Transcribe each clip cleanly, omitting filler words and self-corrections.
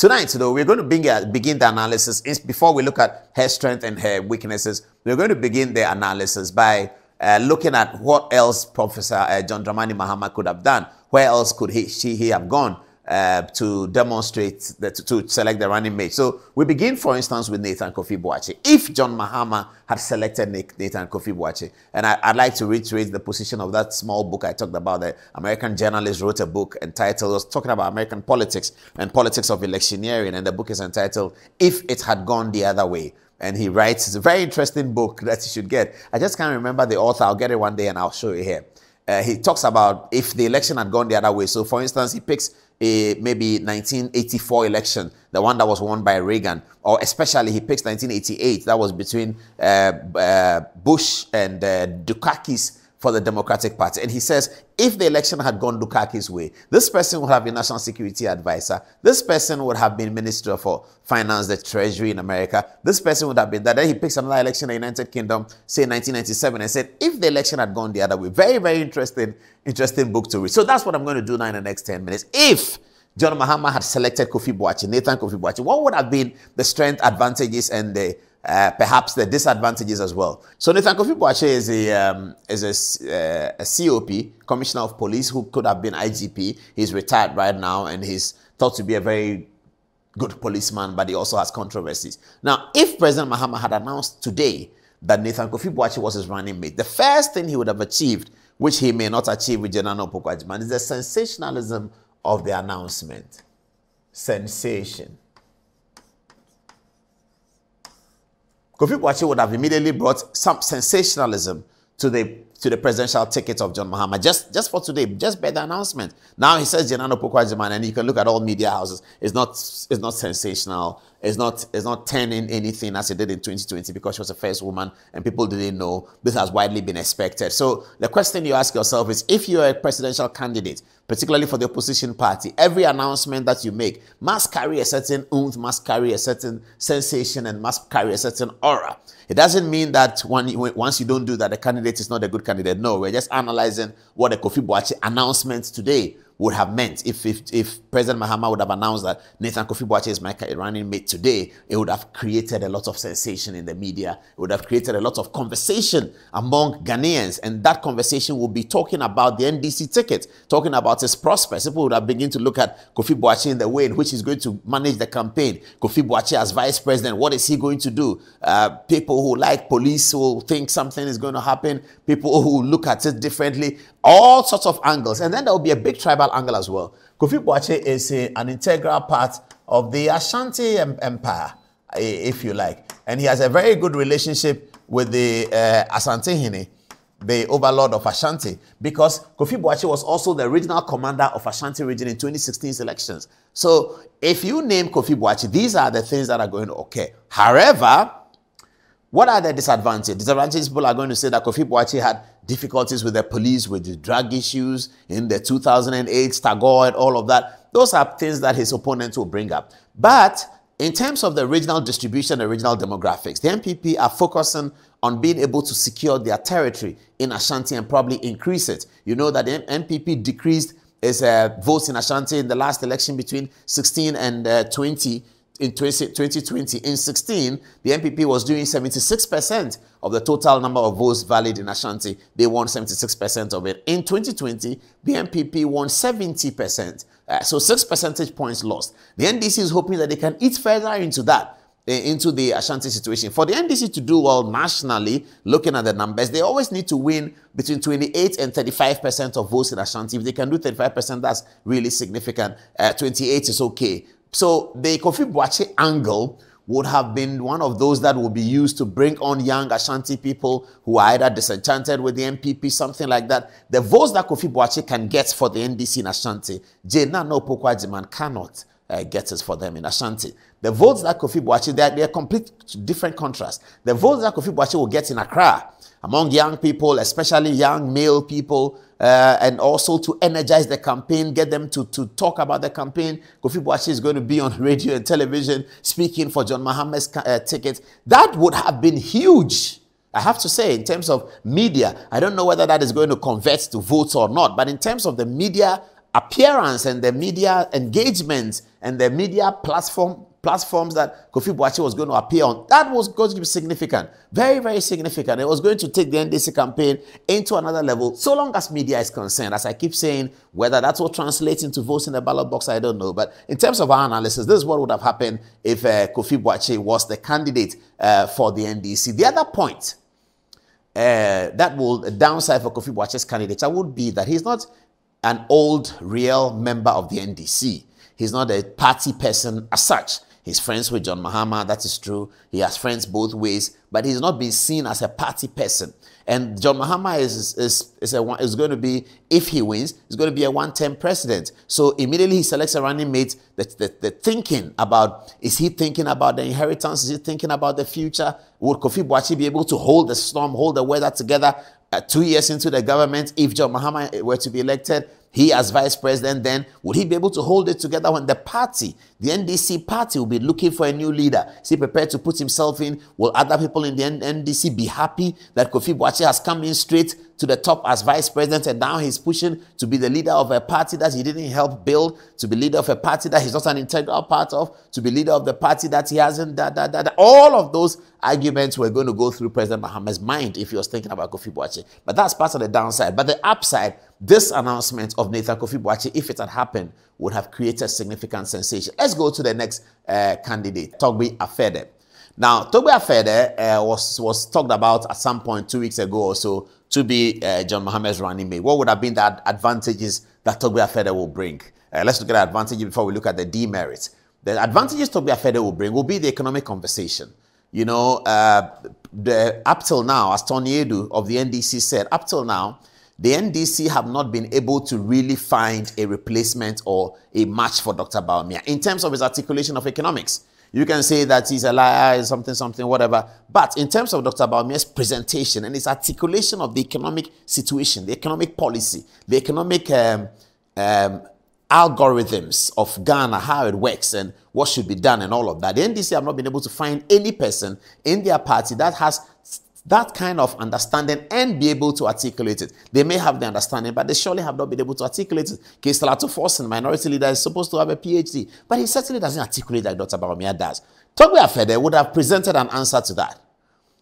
Tonight, though, we're going to begin the analysis. Before we look at her strength and her weaknesses, we're going to begin the analysis by looking at what else Professor John Dramani Mahama could have done. Where else could he have gone to demonstrate, to select the running mate? So we begin, for instance, with Nathan Kofi Boakye. If John Mahama had selected Nathan Kofi Boakye, and I'd like to reiterate the position of that small book I talked about, the American journalist wrote a book entitled, was talking about American politics and politics of electioneering, and the book is entitled, If It Had Gone the Other Way. And he writes, it's a very interesting book that you should get. I just can't remember the author. I'll get it one day and I'll show you here. He talks about if the election had gone the other way. So, for instance, he picks a maybe 1984 election, the one that was won by Reagan, or especially he picks 1988. That was between Bush and Dukakis for the Democratic Party. And he says, if the election had gone Dukaki's way, this person would have been National Security Advisor. This person would have been Minister for Finance, the Treasury in America. This person would have been that. Then he picks another election in the United Kingdom, say 1997, and said, if the election had gone the other way. Very, very interesting book to read. So that's what I'm going to do now in the next 10 minutes. If John Mahama had selected Kofi Boakye, Nathan Kofi Boakye, what would have been the strength, advantages, and the perhaps the disadvantages as well? So Nathan Kofi Boakye is a COP, Commissioner of Police, who could have been IGP. He's retired right now, and he's thought to be a very good policeman, but he also has controversies. Now, if President Mahama had announced today that Nathan Kofi Boakye was his running mate, the first thing he would have achieved, which he may not achieve with Jenano Pokwajiman, is the sensationalism of the announcement. Sensation. Kofi Boakye would have immediately brought some sensationalism to the presidential ticket of John Mahama, just for today, just by the announcement. Now he says Jenano Pokwajiman, and you can look at all media houses. It's not sensational. It's not turning anything as it did in 2020 because she was the first woman and people didn't know. This has widely been expected. So the question you ask yourself is, if you're a presidential candidate, particularly for the opposition party, every announcement that you make must carry a certain oomph, must carry a certain sensation, and must carry a certain aura. It doesn't mean that once you don't do that, the candidate is not a good candidate. No, we're just analyzing what the Kofi Boakye announcement today would have meant. If President Mahama would have announced that Nathan Kofi Boakye is my running mate today, it would have created a lot of sensation in the media. It would have created a lot of conversation among Ghanaians, and that conversation would be talking about the NDC ticket, talking about his prospects. People would have begun to look at Kofi Boakye in the way in which he's going to manage the campaign. Kofi Boakye as vice president, what is he going to do? People who like police will think something is going to happen. People who look at it differently, all sorts of angles. And then there will be a big tribal angle as well. Kofi Boakye is an integral part of the Ashanti Empire, if you like. And he has a very good relationship with the Asantehene, the overlord of Ashanti, because Kofi Boakye was also the regional commander of Ashanti region in 2016's elections. So if you name Kofi Boakye, these are the things that are going to occur. However, what are the disadvantages? Disadvantages, people are going to say that Kofi Boakye had difficulties with the police, with the drug issues in the 2008 Tagore, all of that. Those are things that his opponents will bring up. But in terms of the regional distribution, the regional demographics, the NPP are focusing on being able to secure their territory in Ashanti and probably increase it. You know that the NPP decreased its votes in Ashanti in the last election between 16 and 20. In 2020, in 16, the NPP was doing 76% of the total number of votes valid in Ashanti. They won 76% of it. In 2020, the NPP won 70%. So 6 percentage points lost. The NDC is hoping that they can eat further into that, into the Ashanti situation. For the NDC to do well nationally, looking at the numbers, they always need to win between 28 and 35% of votes in Ashanti. If they can do 35%, that's really significant. 28 is okay. So the Kofi Boakye angle would have been one of those that would be used to bring on young Ashanti people who are either disenchanted with the NPP, something like that. The votes that Kofi Boakye can get for the NDC in Ashanti, Jenano Pokwajiman cannot get it for them in Ashanti. The votes that Kofi Boakye, they are complete different contrasts. The votes that Kofi Boakye will get in Accra, among young people, especially young male people, and also to energize the campaign, get them to talk about the campaign. Kofi Boakye is going to be on radio and television speaking for John Mahama's ticket. That would have been huge, I have to say, in terms of media. I don't know whether that is going to convert to votes or not, but in terms of the media appearance and the media engagement and the media platforms that Kofi Boakye was going to appear on, that was going to be significant. Very, very significant. It was going to take the NDC campaign into another level, so long as media is concerned. As I keep saying, whether that will translate into votes in the ballot box, I don't know. But in terms of our analysis, this is what would have happened if Kofi Boakye was the candidate for the NDC. The other point that will downside for Kofi Boakye's candidature would be that he's not an old, real member of the NDC. He's not a party person as such. He's friends with John Mahama, that is true. He has friends both ways, but he's not been seen as a party person. And John Mahama is going to be, if he wins, he's going to be a one-term president. So immediately he selects a running mate. The thinking about, is he thinking about the inheritance? Is he thinking about the future? Would Kofi Boakye be able to hold the storm, hold the weather together 2 years into the government? If John Mahama were to be elected, he as vice president, then would he be able to hold it together when the party, the NDC party, will be looking for a new leader? Is he prepared to put himself in? Will other people in the NDC be happy that Kofi Boakye has come in straight to the top as vice president and now he's pushing to be the leader of a party that he didn't help build, to be leader of a party that he's not an integral part of, to be leader of the party that he hasn't, all of those arguments were going to go through President Mahama's mind if he was thinking about Kofi Boakye. But that's part of the downside. But the upside, this announcement of Nathan Kofi Boakye, if it had happened, would have created significant sensation. Let's go to the next candidate, Togbe Afede. Now, Togbe Afede was talked about at some point 2 weeks ago or so to be John Mahama's running mate. What would have been the advantages that Togbe Afede will bring? Let's look at the advantages before we look at the demerits. The advantages Togbe Afede will bring will be the economic conversation. You know, up till now, as Tony Edu of the NDC said, up till now, the NDC have not been able to really find a replacement or a match for Dr. Bawumia in terms of his articulation of economics. You can say that he's a liar, something, whatever. But in terms of Dr. Bawumia's presentation and his articulation of the economic situation, the economic policy, the economic algorithms of Ghana, how it works and what should be done and all of that, the NDC have not been able to find any person in their party that has that kind of understanding and be able to articulate it. They may have the understanding, but they surely have not been able to articulate it. Kesalato Forsen, minority leader, is supposed to have a PhD, but he certainly doesn't articulate like Dr. Bawumia does. Togbe Afede would have presented an answer to that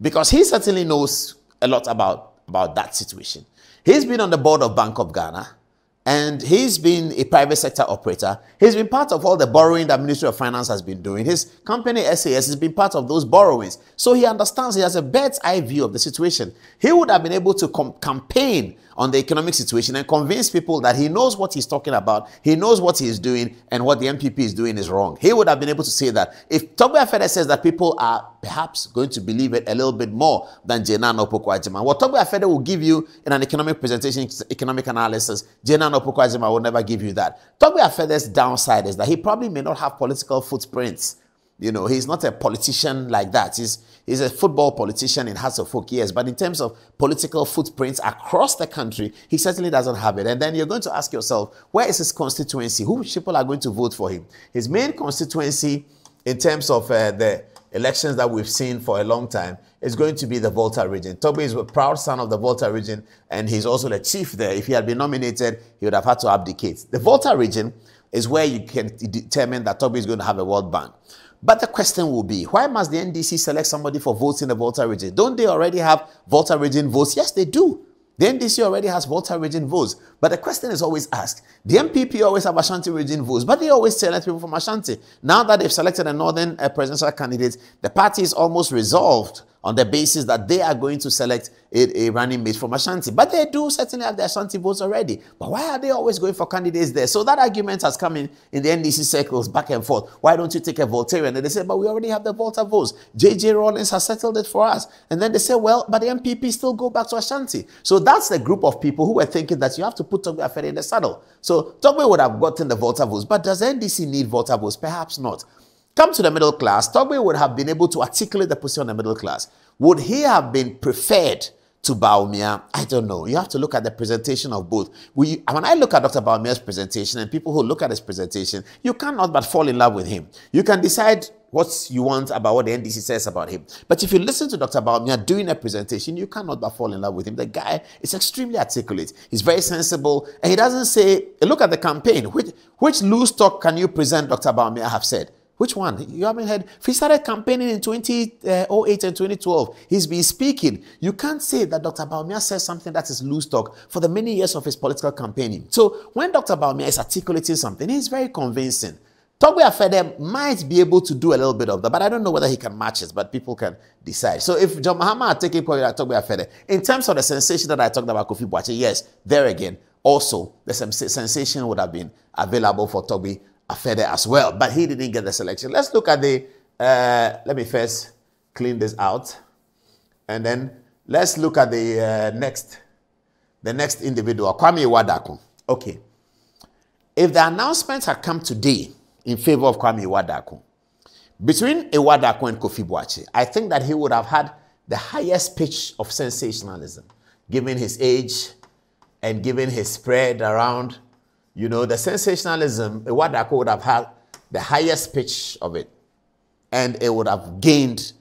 because he certainly knows a lot about that situation. He's been on the board of Bank of Ghana, and he's been a private sector operator. He's been part of all the borrowing that Ministry of Finance has been doing. His company, SAS, has been part of those borrowings. So he understands, he has a bird's eye view of the situation. He would have been able to campaign on the economic situation and convince people that he knows what he's talking about, he knows what he's doing, and what the MPP is doing is wrong. He would have been able to say that. If Togbe Afede says that, people are perhaps going to believe it a little bit more than Jenan Opoku-Agyeman. What Togbe Afede will give you in an economic presentation, economic analysis, Jenan Opoku-Agyeman will never give you that. Togbe Afede's downside is that he probably may not have political footprints. You know, he's not a politician like that. He's a football politician in Hearts of Folk, yes, but in terms of political footprints across the country, he certainly doesn't have it. And then you're going to ask yourself, where is his constituency? Who people are going to vote for him? His main constituency, in terms of the elections that we've seen for a long time, is going to be the Volta region. Togbe is a proud son of the Volta region, and he's also the chief there. If he had been nominated, he would have had to abdicate. The Volta region is where you can determine that Togbe is going to have a World Bank. But the question will be, why must the NDC select somebody for votes in the Volta region? Don't they already have Volta region votes? Yes, they do. The NDC already has Volta region votes. But the question is always asked, the MPP always have Ashanti region votes, but they always select people from Ashanti. Now that they've selected a northern presidential candidate, the party is almost resolved on the basis that they are going to select a running mate from Ashanti. But they do certainly have the Ashanti votes already. But why are they always going for candidates there? So that argument has come in the NDC circles back and forth. Why don't you take a Voltarian? And they say, but we already have the Volta votes. J.J. Rawlings has settled it for us. And then they say, well, but the MPP still go back to Ashanti. So that's the group of people who were thinking that you have to put Togbe Afede in the saddle. So Togbe would have gotten the Volta votes. But does NDC need Volta votes? Perhaps not. Come to the middle class, Togbe would have been able to articulate the position of the middle class. Would he have been preferred to Bawumia? I don't know. You have to look at the presentation of both. When I look at Dr. Bawumia's presentation and people who look at his presentation, you cannot but fall in love with him. You can decide what you want about what the NDC says about him. But if you listen to Dr. Bawumia doing a presentation, you cannot but fall in love with him. The guy is extremely articulate. He's very sensible. And he doesn't say, look at the campaign. Which loose talk can you present, Dr. Bawumia have said? Which one? You haven't heard. He started campaigning in 2008 and 2012. He's been speaking. You can't say that Dr. Bawumia says something that is loose talk for the many years of his political campaigning. So when Dr. Bawumia is articulating something, he's very convincing. Togbe Afede might be able to do a little bit of that, but I don't know whether he can match it, but people can decide. So if John Mahama are taking point at Togbe Afede, in terms of the sensation that I talked about Kofi Boakye, yes, there again, also the sensation would have been available for Togbe Afede as well, but he didn't get the selection. Let's look at the, let me first clean this out, and then let's look at the next individual, Kwame Awuah Darko. Okay. If the announcement had come today in favor of Kwame Awuah Darko, between Awuah Darko and Kofi Boakye, I think that he would have had the highest pitch of sensationalism, given his age and given his spread around. You know, the sensationalism, Awuah Darko would have had the highest pitch of it, and it would have gained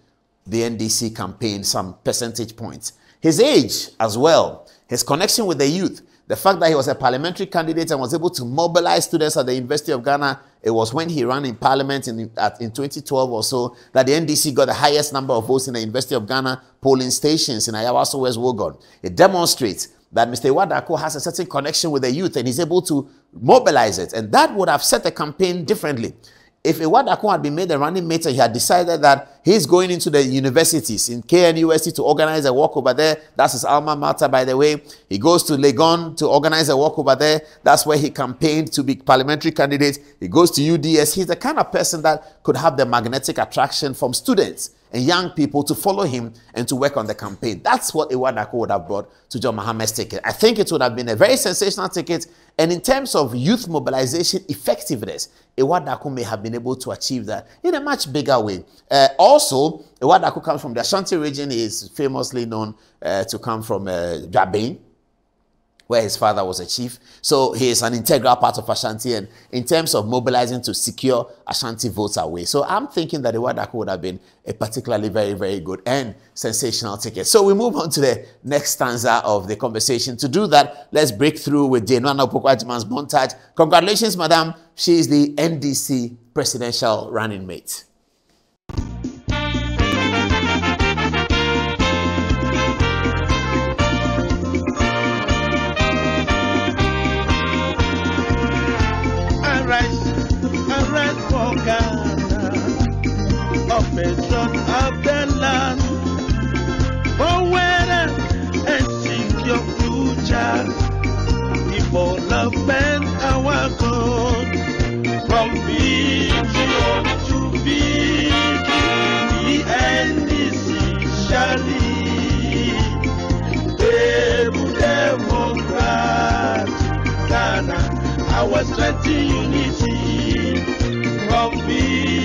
the NDC campaign some percentage points. His age as well, his connection with the youth, the fact that he was a parliamentary candidate and was able to mobilize students at the University of Ghana, it was when he ran in parliament in 2012 or so that the NDC got the highest number of votes in the University of Ghana polling stations in Ayawaso, West Wogon. It demonstrates that Mr. Awuah Darko has a certain connection with the youth and he's able to mobilize it. And that would have set the campaign differently. If Awuah Darko had been made the running mate and he had decided that he's going into the universities in KNUST to organize a walk over there, that's his alma mater, by the way. He goes to Legon to organize a walk over there. That's where he campaigned to be parliamentary candidate. He goes to UDS. He's the kind of person that could have the magnetic attraction from students and young people to follow him and to work on the campaign. That's what Awuah Darko would have brought to John Mahama's ticket. I think it would have been a very sensational ticket. And in terms of youth mobilization effectiveness, Awuah Darko may have been able to achieve that in a much bigger way. Also, Awuah Darko comes from the Ashanti region. He is famously known to come from Dwabin, where his father was a chief. So he is an integral part of Ashanti, and in terms of mobilizing to secure Ashanti votes away. So I'm thinking that Awuah Darko would have been a particularly very, very good and sensational ticket. So we move on to the next stanza of the conversation. To do that, let's break through with Jane Nana Opoku-Agyeman's montage. Congratulations, madam. She is the NDC presidential running mate. Salvation of the land, for weather and seek your future. People love and our God, from vision to vision, the NDC shall lead. Able Democrat, Ghana, our strength in unity, from vision